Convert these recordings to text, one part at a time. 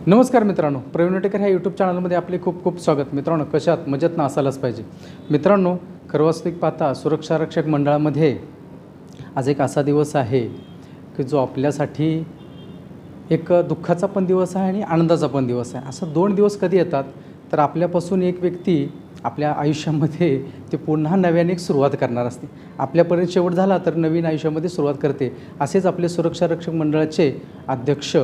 नमस्कार मित्रांनो, प्रवीण वटेकर ह्या यूट्यूब चॅनलमध्ये आपले खूप खूप स्वागत. मित्रांनो, कशात मजेत ना असायलाच पाहिजे. मित्रांनो, खरं वास्तविक पाहता सुरक्षारक्षक मंडळामध्ये आज एक असा दिवस आहे की जो आपल्यासाठी एक दुःखाचा पण दिवस आहे आणि आनंदाचा पण दिवस आहे. असं दोन दिवस कधी येतात तर आपल्यापासून एक व्यक्ती आपल्या आयुष्यामध्ये ते पुन्हा नव्याने एक सुरुवात करणार असते. आपल्यापर्यंत शेवट झाला तर नवीन आयुष्यामध्ये सुरुवात करते. असेच आपले सुरक्षारक्षक मंडळाचे अध्यक्ष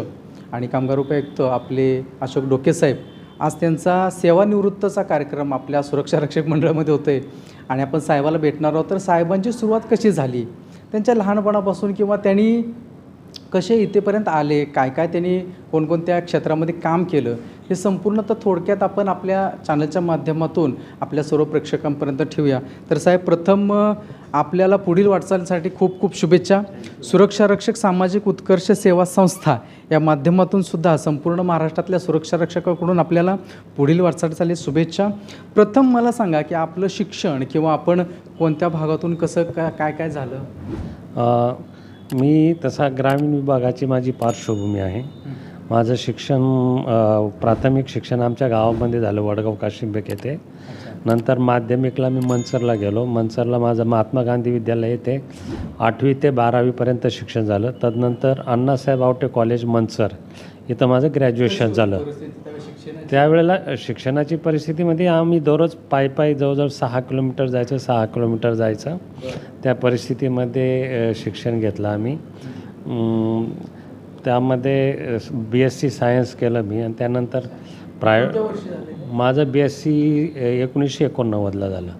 आणि कामगार उपायुक्त आपले अशोक डोके साहेब, आज त्यांचा सेवानिवृत्तीचा कार्यक्रम आपल्या सुरक्षारक्षक मंडळामध्ये होतो आहे आणि आपण साहेबाला भेटणार आहोत. तर साहेबांची सुरुवात कशी झाली, त्यांच्या लहानपणापासून किंवा त्यांनी कसे इथेपर्यंत आले, काय काय त्यांनी कोणकोणत्या क्षेत्रामध्ये काम केलं, हे संपूर्ण तर थोडक्यात आपण आपल्या चॅनलच्या माध्यमातून आपल्या सर्व प्रेक्षकांपर्यंत ठेवूया. तर साहेब, प्रथम आपल्याला पुढील वाटचालीसाठी खूप खूप शुभेच्छा. सुरक्षारक्षक सामाजिक उत्कर्ष सेवा संस्था या माध्यमातून सुद्धा संपूर्ण महाराष्ट्रातल्या सुरक्षारक्षकाकडून आपल्याला पुढील वाटचालीसाठी शुभेच्छा. प्रथम मला सांगा की आपलं शिक्षण किंवा आपण कोणत्या भागातून कसं काय काय झालं? मी तसा ग्रामीण विभागाची माझी पार्श्वभूमी आहे. माझं शिक्षण प्राथमिक शिक्षण आमच्या गावामध्ये झालं, वडगाव काशिंबेक येथे. नंतर माध्यमिकला मी मनसरला गेलो. मनसरला माझं महात्मा गांधी विद्यालय येथे 8वी ते 12वीपर्यंत शिक्षण झालं. तदनंतर अण्णासाहेब आवटे कॉलेज मनसर इथं माझं ग्रॅज्युएशन झालं. त्यावेळेला शिक्षणाची परिस्थितीमध्ये आम्ही दररोज पायी जवळजवळ 6 किलोमीटर जायचं, 6 किलोमीटर जायचं. त्या परिस्थितीमध्ये शिक्षण घेतलं आम्ही. त्यामध्ये BSc सायन्स केलं मी आणि त्यानंतर माझं BSc 1989ला झालं.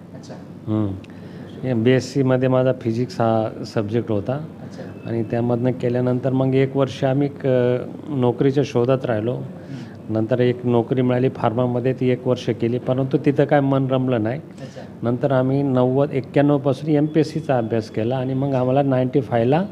BScमध्ये माझा फिजिक्स हा सब्जेक्ट होता आणि त्यामधनं केल्यानंतर मग 1 वर्ष आम्ही नोकरीच्या शोधात राहिलो. नंतर एक नोकरी मिळाली फार्मामध्ये, ती 1 वर्ष केली, परंतु तिथं काय मन रमलं नाही. नंतर आम्ही 91पासून MPSCचा अभ्यास केला आणि मग आम्हाला 95ला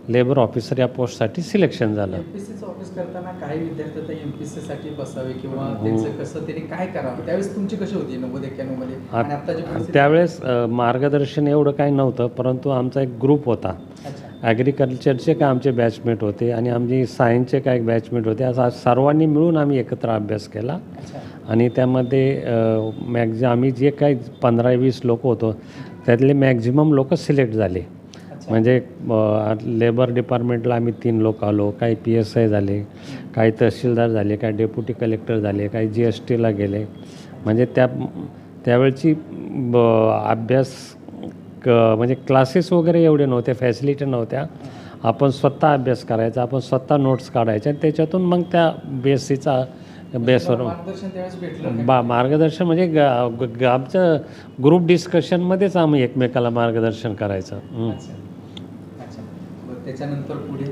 लेबर ऑफिसर या पोस्टसाठी सिलेक्शन झालं. MPSCचं ऑफिस करताना काही विद्यार्थी आता MPSCसाठी बसावे किंवा त्यांचं कसं त्यांनी काय करावं, त्यावेळेस तुमची कशी होती 90-91मध्ये? त्यावेळेस मार्गदर्शन एवढं काही नव्हतं, परंतु आमचा एक ग्रुप होता. ॲग्रिकल्चरचे काय आमचे बॅचमेट होते आणि आमची सायन्सचे काय बॅचमेट होते. असं सर्वांनी मिळून आम्ही एकत्र अभ्यास केला आणि त्यामध्ये आम्ही जे काही 15-20 लोक होतो त्यातले मॅक्झिमम लोक सिलेक्ट झाले. म्हणजे लेबर डिपार्टमेंटला आम्ही 3 लोक आलो, काही PSI झाले, काही तहसीलदार झाले, काही डेप्युटी कलेक्टर झाले, काही GSTला गेले. म्हणजे त्यावेळची अभ्यास म्हणजे क्लासेस वगैरे एवढे नव्हते, फॅसिलिटी नव्हत्या. आपण स्वतः अभ्यास करायचा, आपण स्वतः नोट्स काढायच्या आणि त्याच्यातून मग त्या BScचा बेसवर मार्गदर्शन म्हणजे आमचं ग्रुप डिस्कशनमध्येच आम्ही एकमेकाला मार्गदर्शन करायचं. त्याच्यानंतर पुढे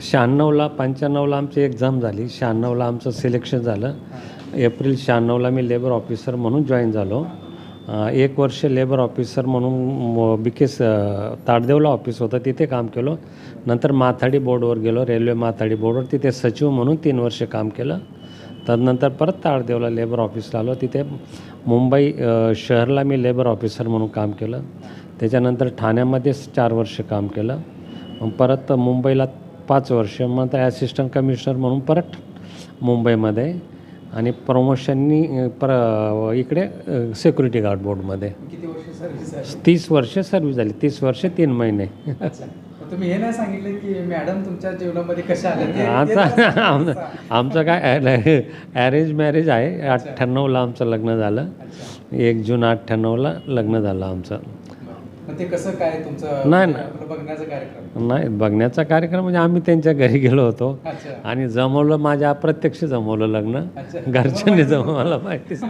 95ला आमची एक्झाम झाली. 96ला आमचं सिलेक्शन झालं. एप्रिल 96ला मी लेबर ऑफिसर म्हणून जॉईन झालो. 1 वर्ष लेबर ऑफिसर म्हणून BKS ताडदेवला ऑफिस होतं, तिथे काम केलं. नंतर माथाडी बोर्डवर गेलो, रेल्वे माथाडी बोर्डवर, तिथे सचिव म्हणून 3 वर्ष काम केलं. तदनंतर परत ताडदेवला लेबर ऑफिसला आलो. तिथे मुंबई शहरला मी लेबर ऑफिसर म्हणून काम केलं. त्याच्यानंतर ठाण्यामध्येच 4 वर्ष काम केलं. मग परत मुंबईला 5 वर्ष, मग ॲसिस्टंट कमिशनर म्हणून परत मुंबईमध्ये आणि प्रमोशननी इकडे सिक्युरिटी गार्ड बोर्डमध्ये 30 वर्ष सर्व्हिस झाली. 30 वर्ष 3 महिने. तुम्ही हे नाही सांगितलं की मॅडम तुमच्या जीवनामध्ये कशा आल्या? आमचं काय ॲरेंज मॅरेज आहे. 98ला आमचं लग्न झालं. 1 जून 98ला लग्न झालं आमचं. ते कसं काय तुमचं बघण्याचा कार्यक्रम? नाही, बघण्याचा कार्यक्रम म्हणजे आम्ही त्यांच्या घरी गेलो होतो आणि जमवलं, माझ्या अप्रत्यक्ष जमवलं लग्न. घरच्यांनी जमवलं, मला माहितीच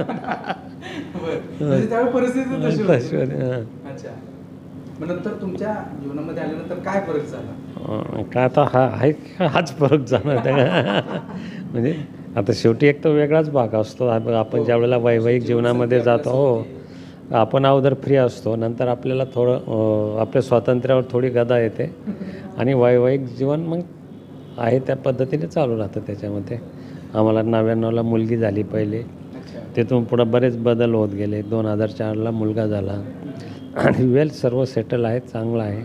नंतर तुमच्या जीवनामध्ये आल्यानंतर काय फरक झाला? काय आता हाच फरक झाला. म्हणजे आता शेवटी एक तर वेगळाच भाग असतो. आपण ज्या वेळेला वैवाहिक जीवनामध्ये जातो, हो, आपण अगोदर फ्री असतो, नंतर आपल्याला थोडं आपल्या स्वातंत्र्यावर थोडी गदा येते आणि वैवाहिक जीवन मग आहे त्या पद्धतीने चालू राहतं. त्याच्यामध्ये आम्हाला 99ला मुलगी झाली पहिले, तिथून पुढं बरेच बदल होत गेले. 2004ला मुलगा झाला आणि सर्व सेटल आहे, चांगलं आहे.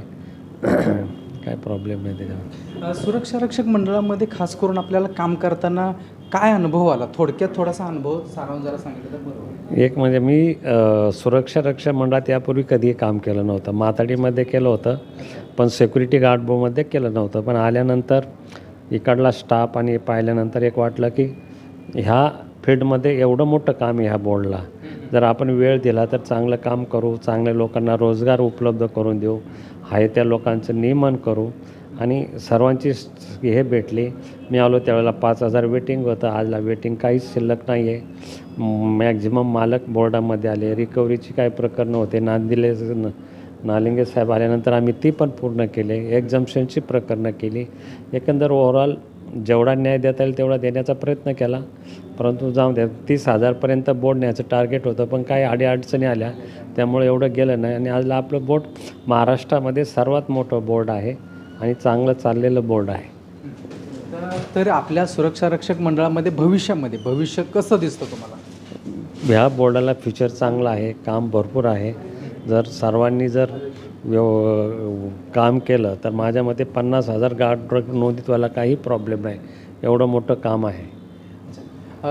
काय प्रॉब्लेम नाही त्याच्यावर. सुरक्षारक्षक मंडळामध्ये खास करून आपल्याला काम करताना काय अनुभव आला? थोडक्यात थोडासा अनुभव सारांश जरा सांगितलं तर बरं होईल. एक म्हणजे मी सुरक्षा रक्षक मंडळात यापूर्वी कधीही काम केलं नव्हतं. माताडीमध्ये केलं होतं, पण सिक्युरिटी गार्डमध्ये केलं नव्हतं. पण आल्यानंतर इकडला स्टाफ आणि पाहिल्यानंतर एक वाटलं की ह्या फील्डमध्ये एवढं मोठं काम आहे ह्या बोर्डला. जर आपण वेळ दिला तर चांगलं काम करू, चांगल्या लोकांना रोजगार उपलब्ध करून देऊ, आहे त्या लोकांचं नियमन करू आणि सर्वांची हे भेटली. मी आलो त्यावेळेला 5,000 वेटिंग होतं. आजला वेटिंग काहीच शिल्लक नाही आहे. मॅक्झिमम मालक बोर्डामध्ये आले. रिकव्हरीची काही प्रकरणं होते. नालिंगे साहेब आल्यानंतर आम्ही ती पण पूर्ण केले. एक्झम्पशनची प्रकरणं केली. एकंदर ओव्हरऑल जेवढा न्याय देता येईल तेवढा देण्याचा प्रयत्न केला. परंतु जाऊ द्या, 30,000पर्यंत बोर्ड न्यायचं टार्गेट होतं, पण काही अडीअडचणी आल्या त्यामुळे एवढं गेलं नाही. आणि आजला आपलं बोर्ड महाराष्ट्रामध्ये सर्वात मोठं बोर्ड आहे आणि चांगलं चाललेलं बोर्ड आहे. तर आपल्या सुरक्षा रक्षक मंडळामध्ये भविष्य कसं दिसतं तुम्हाला? ह्या बोर्डाला फ्युचर चांगलं आहे, काम भरपूर आहे. जर सर्वांनी जर काम केलं तर माझ्या मते 50,000 गार्ड नोंदीत व्हायला काही प्रॉब्लेम नाही. एवढं मोठं काम आहे.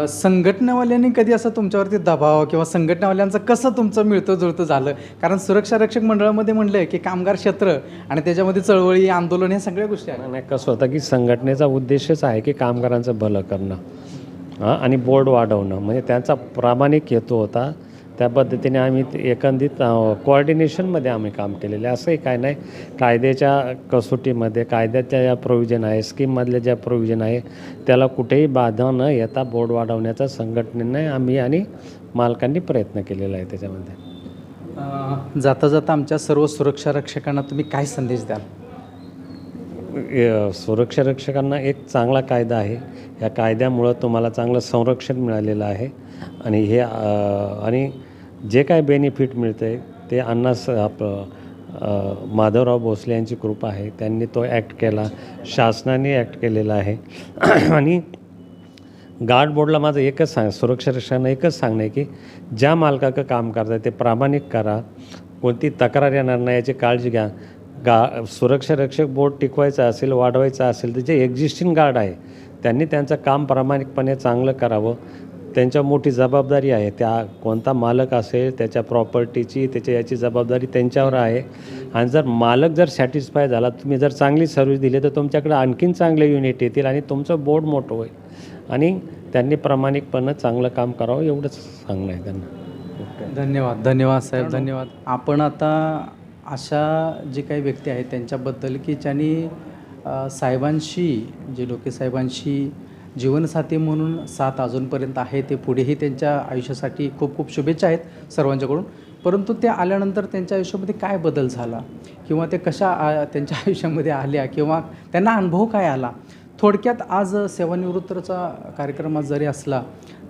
संघटनावाल्यांनी कधी असं तुमच्यावरती दबाव किंवा संघटनावाल्यांचं कसं तुमचं मिळतं जुळतं झालं? कारण सुरक्षा रक्षक मंडळामध्ये म्हणलं की कामगार क्षेत्र आणि त्याच्यामध्ये चळवळी, आंदोलन ह्या सगळ्या गोष्टी आहेत. नाही, कसं होतं की संघटनेचा उद्देशच आहे की कामगारांचं भलं करणं आणि बोर्ड वाढवणं, म्हणजे त्यांचा प्रामाणिक हेतू होता. त्या पद्धतीने आम्ही एकंदरीत कोऑर्डिनेशनमध्ये आम्ही काम केलेलं आहे. असंही काय नाही, कायद्याच्या कसोटीमध्ये कायद्याच्या ज्या प्रोव्हिजन आहे, स्कीममधल्या ज्या प्रोव्हिजन आहे त्याला कुठेही बाधा न येता बोर्ड वाढवण्याचा संघटनेने आम्ही आणि मालकांनी प्रयत्न केलेला आहे. त्याच्यामध्ये जाता जाता आमच्या सर्व सुरक्षा रक्षकांना तुम्ही काय संदेश द्याल? सुरक्षा रक्षकांना एक चांगला कायदा आहे. या कायद्यामुळं तुम्हाला चांगलं संरक्षण मिळालेलं आहे आणि हे आणि जे काय बेनिफिट मिळतं आहे ते माधवराव भोसले यांची कृपा आहे. त्यांनी तो ॲक्ट केला, शासनाने ॲक्ट केलेला आहे. आणि गार्ड बोर्डला माझं एकच सुरक्षा रक्षकांना एकच सांगणं आहे की ज्या मालकाचं काम करता ते प्रामाणिक करा, कोणती तक्रार येणार नाही याची काळजी घ्या. सुरक्षा रक्षक बोर्ड टिकवायचं असेल, वाढवायचं असेल तर जे एक्झिस्टिंग गार्ड आहे त्यांनी त्यांचं काम प्रामाणिकपणे चांगलं करावं. त्यांच्या मोठी जबाबदारी आहे. त्या कोणता मालक असेल त्याच्या प्रॉपर्टीची याची जबाबदारी त्यांच्यावर आहे. आणि जर मालक जर सॅटिस्फाय झाला, तुम्ही जर चांगली सर्व्हिस दिली तर तुमच्याकडे आणखीन चांगले युनिट येतील आणि तुमचं बोर्ड मोठं होईल. आणि त्यांनी प्रामाणिकपणे चांगलं काम करावं एवढंच सांगणं आहे त्यांना. धन्यवाद साहेब, धन्यवाद. आपण आता अशा जे काही व्यक्ती आहेत त्यांच्याबद्दल की ज्यांनी साहेबांशी, जे डोके साहेबांशी जीवनसाथी म्हणून साथ अजूनपर्यंत आहे, ते पुढेही त्यांच्या आयुष्यासाठी खूप खूप शुभेच्छा आहेत सर्वांच्याकडून. परंतु ते आल्यानंतर त्यांच्या आयुष्यामध्ये काय बदल झाला किंवा ते कशा त्यांच्या आयुष्यामध्ये आल्या किंवा त्यांना अनुभव काय आला, थोडक्यात आज सेवानिवृत्तीचा कार्यक्रम आज जरी असला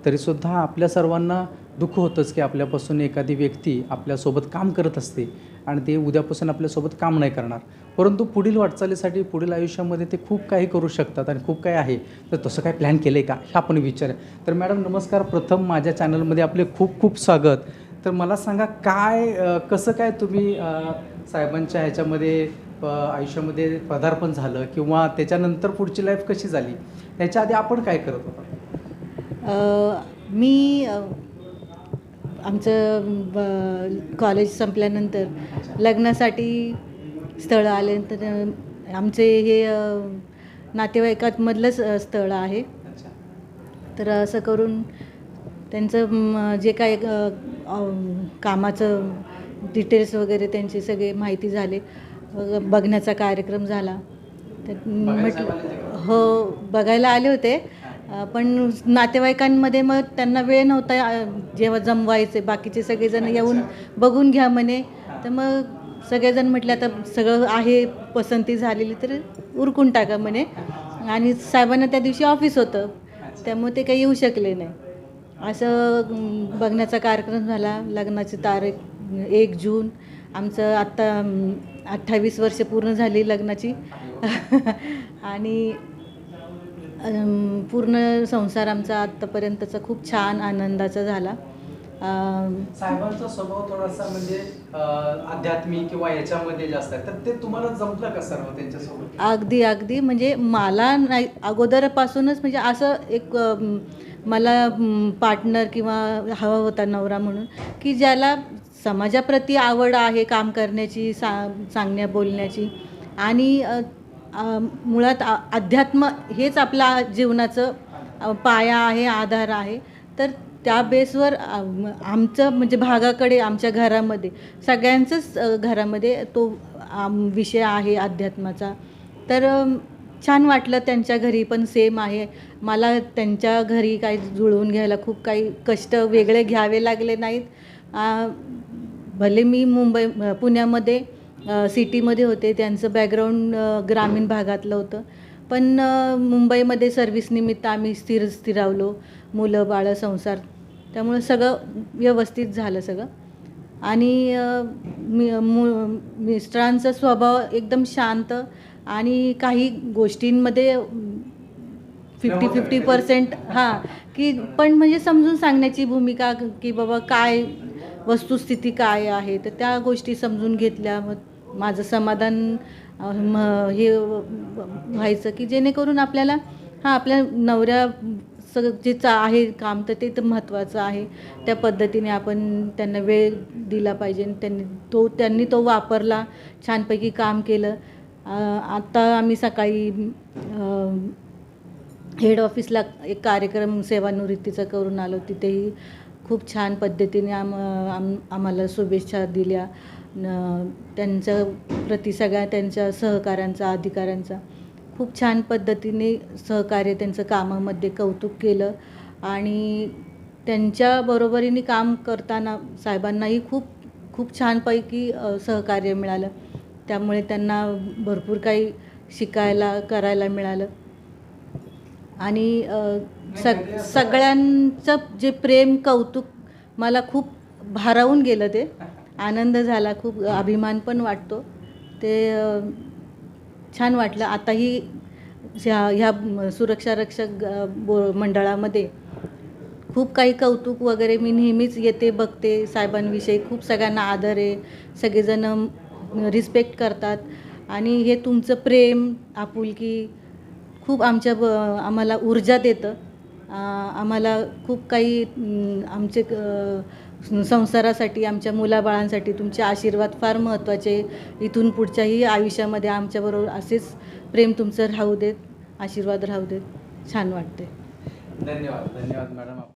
तरीसुद्धा आपल्या सर्वांना दुःख होतंच की आपल्यापासून एखादी व्यक्ती आपल्यासोबत काम करत असते आणि ते उद्यापासून आपल्यासोबत काम नाही करणार. परंतु पुढील वाटचालीसाठी, पुढील आयुष्यामध्ये ते खूप काही करू शकतात आणि खूप काही आहे. तर तसं काय प्लॅन केलं आहे का हे आपण विचार. तर मॅडम नमस्कार, प्रथम माझ्या चॅनलमध्ये आपले खूप खूप स्वागत. तर मला सांगा कसं काय तुम्ही साहेबांच्या ह्याच्यामध्ये आयुष्यामध्ये पदार्पण झालं किंवा त्याच्यानंतर पुढची लाईफ कशी झाली, त्याच्या आधी आपण काय करत होता? मी आमचं कॉलेज संपल्यानंतर लग्नासाठी स्थळं आल्यानंतर आमचे हे नातेवाईकांमधलंच स्थळ आहे. तर असं करून त्यांचं जे काय कामाचं डिटेल्स वगैरे त्यांची सगळे माहिती झाले, बघण्याचा कार्यक्रम झाला. तर म्हटलं हो, बघायला आले होते, पण नातेवाईकांमध्ये मग त्यांना वेळ नव्हता जेव्हा जमवायचे. बाकीचे सगळेजण येऊन बघून घ्या म्हणे. तर मग सगळेजण म्हटले आता सगळं आहे, पसंती झालेली तर उरकून टाका म्हणे. आणि साहेबांना त्या दिवशी ऑफिस होतं त्यामुळे ते काही येऊ शकले नाही. असं बघण्याचा कार्यक्रम झाला. लग्नाची तारीख 1 जून. आमचं आत्ता 28 वर्ष पूर्ण झाली लग्नाची. आणि पूर्ण संसार आमचा आत्तापर्यंतचा खूप छान आनंदाचा झाला. साहेबांचा स्वभाव थोडासा म्हणजे आध्यात्मिक किंवा याच्यामध्ये जास्त आहे, तर ते तुम्हाला जमलं का सर्व त्यांच्यासोबत? अगदी म्हणजे मला नाही अगोदरपासूनच म्हणजे असं एक मला पार्टनर किंवा हवा होता नवरा म्हणून, की ज्याला समाजाप्रती आवड आहे काम करण्याची, सांगण्या बोलण्याची आणि मुळात अध्यात्म हेच आपला जीवनाचं पाया आहे, आधार आहे. तर त्या बेसवर आमचं म्हणजे भागाकडे आमच्या घरामध्ये सगळ्यांचंच घरामध्ये तो विषय आहे अध्यात्माचा. तर छान वाटलं. त्यांच्या घरी पण सेम आहे. मला त्यांच्या घरी काही जुळवून घ्यायला खूप काही कष्ट वेगळे घ्यावे लागले नाहीत. भले मी पुण्यामध्ये सिटीमध्ये होते, त्यांचं बॅकग्राऊंड ग्रामीण भागातलं होतं, पण मुंबईमध्ये सर्व्हिसनिमित्त आम्ही स्थिरावलो, मुलं बाळं संसार, त्यामुळं सगळं व्यवस्थित झालं सगळं. आणि मिस्टरांचा स्वभाव एकदम शांत आणि काही गोष्टींमध्ये 50-50% हां, की पण म्हणजे समजून सांगण्याची भूमिका, की बाबा काय वस्तुस्थिती काय आहे, तर त्या गोष्टी समजून घेतल्या. मग माझं समाधान हे व्हायचं, की जेणेकरून आपल्याला आपल्या नवऱ्या सगळं जे आहे काम तर ते तर महत्त्वाचं आहे. त्या पद्धतीने आपण त्यांना वेळ दिला पाहिजे. त्यांनी तो वापरला, छानपैकी काम केलं. आत्ता आम्ही सकाळी हेड ऑफिसला एक कार्यक्रम सेवानिवृत्तीचा करून आलो. तिथेही खूप छान पद्धतीने आम्हाला शुभेच्छा दिल्या. त्यांच्या प्रति सगळ्या त्यांच्या सहकाऱ्यांचा, अधिकाऱ्यांचा खूप छान पद्धतीने सहकार्य, त्यांचं कामामध्ये कौतुक केलं. आणि त्यांच्या बरोबरीने काम करताना साहेबांनाही खूप छानपैकी सहकार्य मिळालं. त्यामुळे त्यांना भरपूर काही शिकायला करायला मिळालं. आणि सगळ्यांचं जे प्रेम, कौतुक मला खूप भारावून गेलं. ते आनंद झाला, खूप अभिमान पण वाटतो. ते छान वाटलं. आताही ह्या सुरक्षा रक्षक मंडळामध्ये खूप काही कौतुक वगैरे मी नेहमीच येते, बघते. साहेबांविषयी खूप सगळ्यांना आदर आहे, सगळेजण रिस्पेक्ट करतात. आणि हे तुमचं प्रेम, आपुलकी खूप आम्हाला ऊर्जा देतं. आम्हाला खूप काही आमचे संसारासाठी, आमच्या मुलाबाळांसाठी तुमचे आशीर्वाद फार महत्त्वाचे. इथून पुढच्याही आयुष्यामध्ये आमच्याबरोबर असेच प्रेम तुमचं राहू देत, आशीर्वाद राहू देत. छान वाटते. धन्यवाद मॅडम.